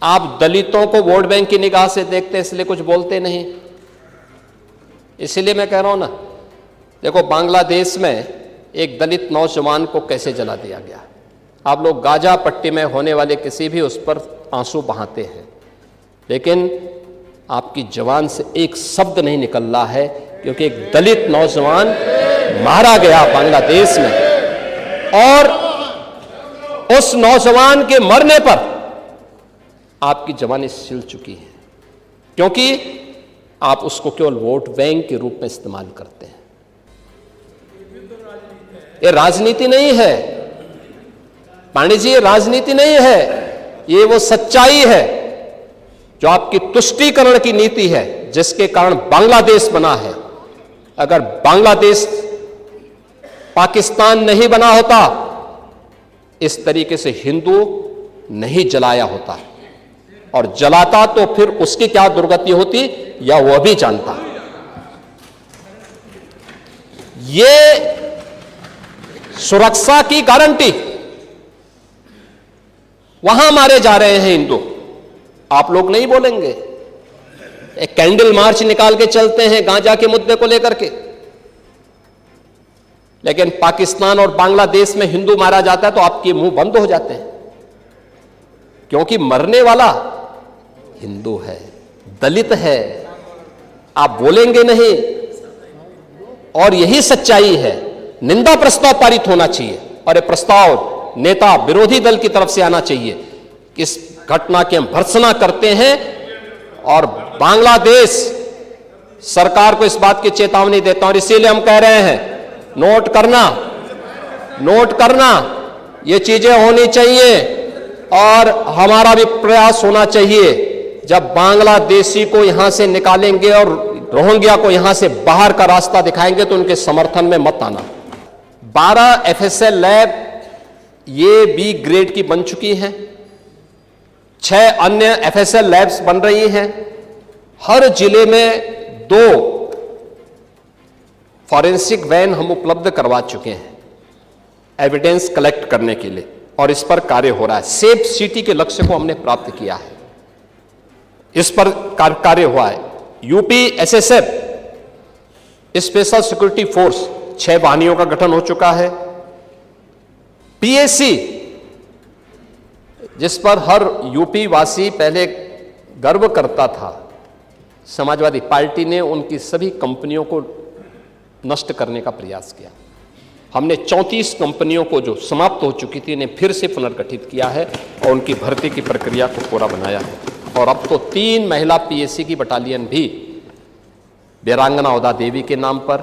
आप दलितों को वोट बैंक की निगाह से देखते हैं, इसलिए कुछ बोलते नहीं। इसीलिए मैं कह रहा हूं ना, देखो बांग्लादेश में एक दलित नौजवान को कैसे जला दिया गया। आप लोग गाजा पट्टी में होने वाले किसी भी उस पर आंसू बहाते हैं, लेकिन आपकी जबान से एक शब्द नहीं निकल रहा है, क्योंकि एक दलित नौजवान मारा गया बांग्लादेश में, और उस नौजवान के मरने पर आपकी जबानें सिल चुकी हैं, क्योंकि आप उसको केवल वोट बैंक के रूप में इस्तेमाल करते हैं। ये राजनीति नहीं है पांडे जी, ये राजनीति नहीं है, ये वो सच्चाई है जो आपकी तुष्टीकरण की नीति है, जिसके कारण बांग्लादेश बना है। अगर बांग्लादेश पाकिस्तान नहीं बना होता, इस तरीके से हिंदू नहीं जलाया होता, और जलाता तो फिर उसकी क्या दुर्गति होती या वह भी जानता। ये सुरक्षा की गारंटी, वहां मारे जा रहे हैं हिंदू, आप लोग नहीं बोलेंगे। एक कैंडल मार्च निकाल के चलते हैं गांजा के मुद्दे को लेकर के, लेकिन पाकिस्तान और बांग्लादेश में हिंदू मारा जाता है तो आपके मुंह बंद हो जाते हैं, क्योंकि मरने वाला हिंदू है, दलित है, आप बोलेंगे नहीं। और यही सच्चाई है। निंदा प्रस्ताव पारित होना चाहिए, और यह प्रस्ताव नेता विरोधी दल की तरफ से आना चाहिए। इस घटना की हम भर्त्सना करते हैं, और बांग्लादेश सरकार को इस बात की चेतावनी देता हूं, और इसीलिए हम कह रहे हैं, नोट करना, ये चीजें होनी चाहिए, और हमारा भी प्रयास होना चाहिए। जब बांग्लादेशी को यहां से निकालेंगे और रोहिंग्या को यहां से बाहर का रास्ता दिखाएंगे, तो उनके समर्थन में मत आना। 12 FSL लैब ये बी ग्रेड की बन चुकी हैं, 6 अन्य FSL लैब्स बन रही हैं। हर जिले में 2 फॉरेंसिक वैन हम उपलब्ध करवा चुके हैं एविडेंस कलेक्ट करने के लिए, और इस पर कार्य हो रहा है। सेफ सिटी के लक्ष्य को हमने प्राप्त किया है, इस पर कार्य हुआ है। UP SSF special security force 6 वाहिनियों का गठन हो चुका है। PSC, जिस पर हर यूपी वासी पहले गर्व करता था, समाजवादी पार्टी ने उनकी सभी कंपनियों को नष्ट करने का प्रयास किया। हमने 34 कंपनियों को जो समाप्त हो चुकी थी, इन्हें फिर से पुनर्गठित किया है और उनकी भर्ती की प्रक्रिया को पूरा बनाया है। और अब तो 3 महिला PSC की बटालियन भी वीरांगना उदा देवी के नाम पर,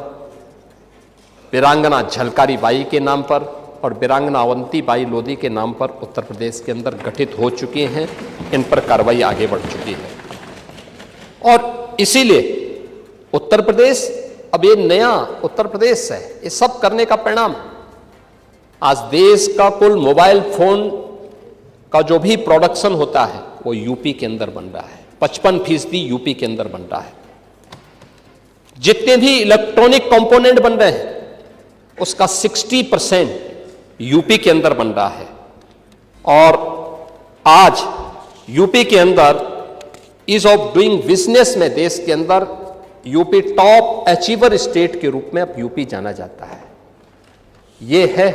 वीरांगना झलकारी बाई के नाम पर और वीरांगना अवंती बाई लोधी के नाम पर उत्तर प्रदेश के अंदर गठित हो चुके हैं। इन पर कार्रवाई आगे बढ़ चुकी है, और इसीलिए उत्तर प्रदेश अब ये नया उत्तर प्रदेश है। ये सब करने का परिणाम, आज देश का कुल मोबाइल फोन का जो भी प्रोडक्शन होता है वो यूपी के अंदर बन रहा है। 55% यूपी के अंदर बन रहा है। जितने भी इलेक्ट्रॉनिक कंपोनेंट बन रहे हैं उसका 60% यूपी के अंदर बन रहा है। और आज यूपी के अंदर ईज ऑफ डूइंग बिजनेस में देश के अंदर यूपी टॉप अचीवर स्टेट के रूप में अब यूपी जाना जाता है। ये है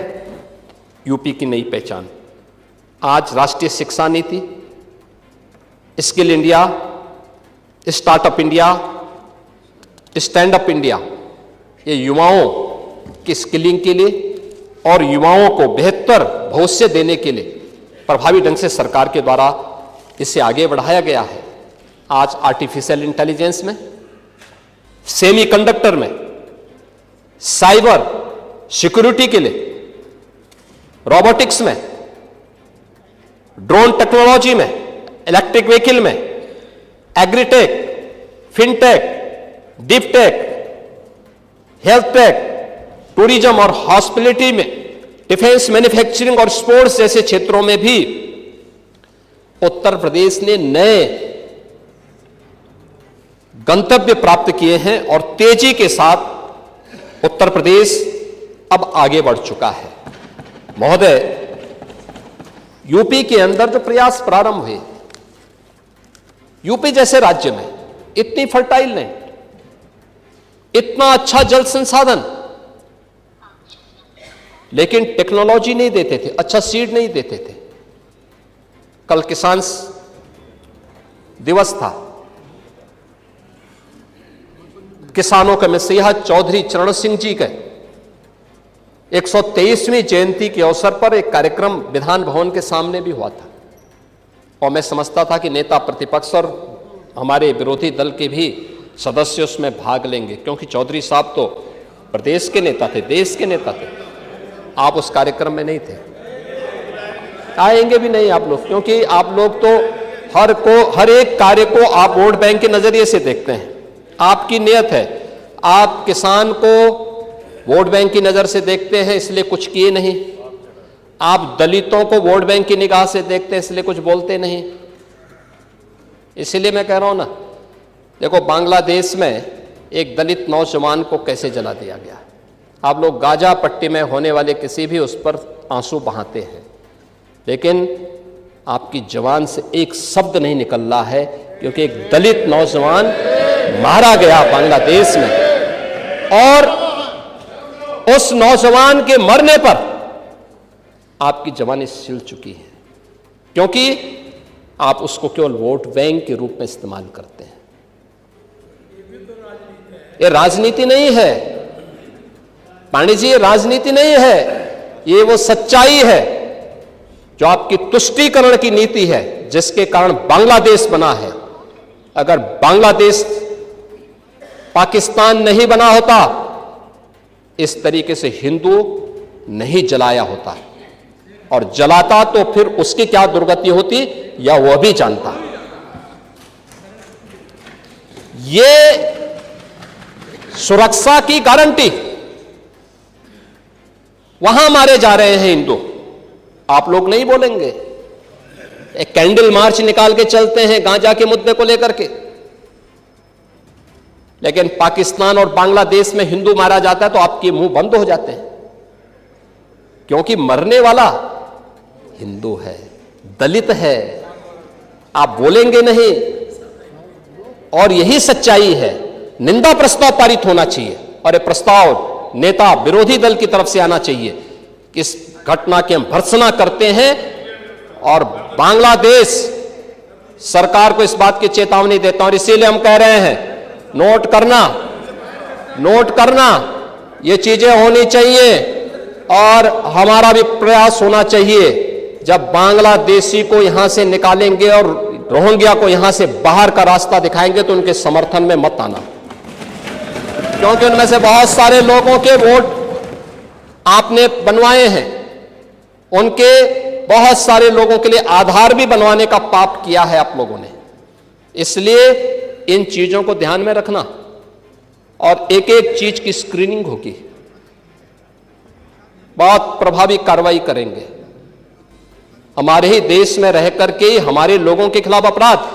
यूपी की नई पहचान। आज राष्ट्रीय शिक्षा नीति, skill India, startup India, stand up India, ये युवाओं की स्किलिंग के लिए और युवाओं को बेहतर भविष्य देने के लिए प्रभावी ढंग से सरकार के द्वारा इसे आगे बढ़ाया गया है। आज आर्टिफिशियल इंटेलिजेंस में, सेमीकंडक्टर में, साइबर सिक्योरिटी के लिए, रोबोटिक्स में, ड्रोन टेक्नोलॉजी में, इलेक्ट्रिक व्हीकल में, agritech, fintech, deeptech, health take, tourism और हॉस्पिटलिटी में, डिफेंस, मैन्युफैक्चरिंग और स्पोर्ट्स जैसे क्षेत्रों में भी उत्तर प्रदेश ने नए गंतव्य प्राप्त किए हैं और तेजी के साथ उत्तर प्रदेश अब आगे बढ़ चुका है। महोदय, यूपी के अंदर जो प्रयास प्रारंभ हुए, यूपी जैसे राज्य में इतनी फर्टाइल लैंड, इतना अच्छा जल संसाधन, लेकिन टेक्नोलॉजी नहीं देते थे, अच्छा सीड नहीं देते थे। कल किसान दिवस था, किसानों के मसीहा चौधरी चरण सिंह जी के 123वीं जयंती के अवसर पर एक कार्यक्रम विधान भवन के सामने भी हुआ था, और मैं समझता था कि नेता प्रतिपक्ष और हमारे विरोधी दल के भी सदस्य उसमें भाग लेंगे, क्योंकि चौधरी साहब तो प्रदेश के नेता थे, देश के नेता थे। आप उस कार्यक्रम में नहीं थे, आएंगे भी नहीं आप लोग, क्योंकि आप लोग तो हर एक कार्य को आप वोट बैंक के नजरिए से देखते हैं। आपकी नियत है, आप किसान को वोट बैंक की नजर से देखते हैं इसलिए कुछ किए नहीं, आप दलितों को वोट बैंक की निगाह से देखते हैं इसलिए कुछ बोलते नहीं। इसलिए मैं कह रहा हूं ना, देखो बांग्लादेश में एक दलित नौजवान को कैसे जला दिया गया। आप लोग गाजा पट्टी में होने वाले किसी भी उस पर आंसू बहाते हैं, लेकिन आपकी जवान से एक शब्द नहीं निकल रहा है, क्योंकि एक दलित नौजवान मारा गया बांग्लादेश में, और उस नौजवान के मरने पर आपकी जवानी सिल चुकी है, क्योंकि आप उसको केवल वोट बैंक के रूप में इस्तेमाल करते हैं। ये राजनीति नहीं है पांडे जी, ये राजनीति नहीं है, ये वो सच्चाई है जो आपकी तुष्टीकरण की नीति है, जिसके कारण बांग्लादेश बना है। अगर बांग्लादेश पाकिस्तान नहीं बना होता, इस तरीके से हिंदू नहीं जलाया होता, और जलाता तो फिर उसकी क्या दुर्गति होती या वह भी जानता। ये सुरक्षा की गारंटी, वहां मारे जा रहे हैं हिंदू, आप लोग नहीं बोलेंगे। एक कैंडल मार्च निकाल के चलते हैं गांजा के मुद्दे को लेकर के, लेकिन पाकिस्तान और बांग्लादेश में हिंदू मारा जाता है तो आपके मुंह बंद हो जाते हैं, क्योंकि मरने वाला हिंदू है, दलित है, आप बोलेंगे नहीं। और यही सच्चाई है। निंदा प्रस्ताव पारित होना चाहिए, और यह प्रस्ताव नेता विरोधी दल की तरफ से आना चाहिए कि इस घटना की हम भर्त्सना करते हैं, और बांग्लादेश सरकार को इस बात की चेतावनी देता हूं। और इसीलिए हम कह रहे हैं, नोट करना, ये चीजें होनी चाहिए, और हमारा भी प्रयास होना चाहिए। जब बांग्लादेशी को यहां से निकालेंगे और रोहिंग्या को यहां से बाहर का रास्ता दिखाएंगे, तो उनके समर्थन में मत आना, क्योंकि उनमें से बहुत सारे लोगों के वोट आपने बनवाए हैं, उनके बहुत सारे लोगों के लिए आधार भी बनवाने का पाप किया है आप लोगों ने। इसलिए इन चीजों को ध्यान में रखना, और एक एक चीज की स्क्रीनिंग होगी, बहुत प्रभावी कार्रवाई करेंगे। हमारे ही देश में रह करके हमारे लोगों के खिलाफ अपराध,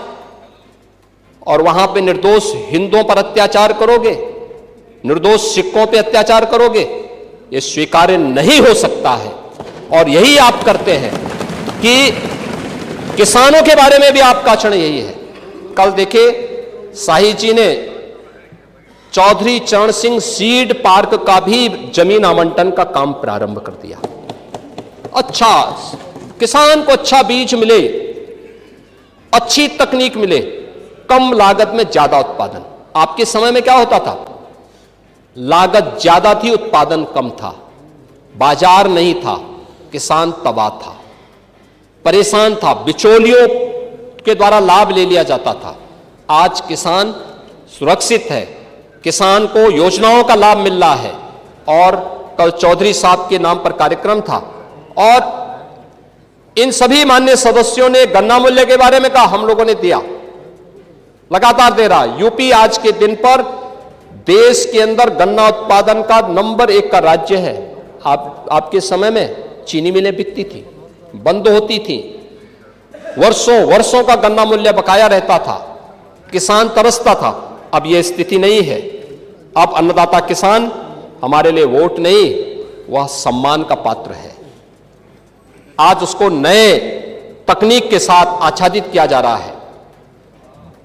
और वहां पे निर्दोष हिंदुओं पर अत्याचार करोगे, निर्दोष सिखों पे अत्याचार करोगे, ये स्वीकार्य नहीं हो सकता है। और यही आप करते हैं कि किसानों के बारे में भी आपका आचरण यही है। कल देखिए, शाही जी ने चौधरी चरण सिंह सीड पार्क का भी जमीन आवंटन का काम प्रारंभ कर दिया। अच्छा, किसान को अच्छा बीज मिले, अच्छी तकनीक मिले, कम लागत में ज्यादा उत्पादन। आपके समय में क्या होता था? लागत ज्यादा थी, उत्पादन कम था, बाजार नहीं था, किसान तबाह था, परेशान था, बिचौलियों के द्वारा लाभ ले लिया जाता था। आज किसान सुरक्षित है, किसान को योजनाओं का लाभ मिल रहा है। और कल चौधरी साहब के नाम पर कार्यक्रम था, और इन सभी माननीय सदस्यों ने गन्ना मूल्य के बारे में कहा, हम लोगों ने दिया, लगातार दे रहा। यूपी आज के दिन पर देश के अंदर गन्ना उत्पादन का नंबर 1 का राज्य है। आपके समय में चीनी मिलें बिकती थी, बंद होती थी, वर्षों का गन्ना मूल्य बकाया रहता था, किसान तरसता था। अब यह स्थिति नहीं है। अब अन्नदाता किसान हमारे लिए वोट नहीं, वह सम्मान का पात्र है। आज उसको नए तकनीक के साथ आच्छादित किया जा रहा है।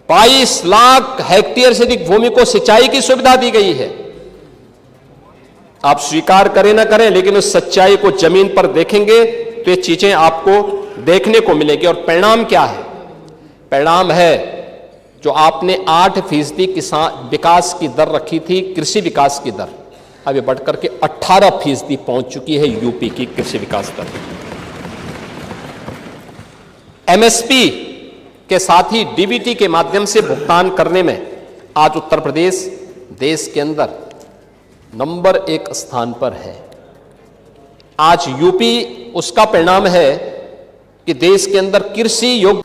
22 लाख हेक्टेयर से अधिक भूमि को सिंचाई की सुविधा दी गई है। आप स्वीकार करें ना करें, लेकिन उस सच्चाई को जमीन पर देखेंगे तो ये चीजें आपको देखने को मिलेगी। और परिणाम क्या है? परिणाम है जो आपने 8% किसान विकास की दर रखी थी, कृषि विकास की दर, अब ये बढ़कर के 18% पहुंच चुकी है यूपी की कृषि विकास दर। एमएसपी के साथ ही डीबीटी के माध्यम से भुगतान करने में आज उत्तर प्रदेश देश के अंदर नंबर 1 स्थान पर है। आज यूपी उसका परिणाम है कि देश के अंदर कृषि योग्य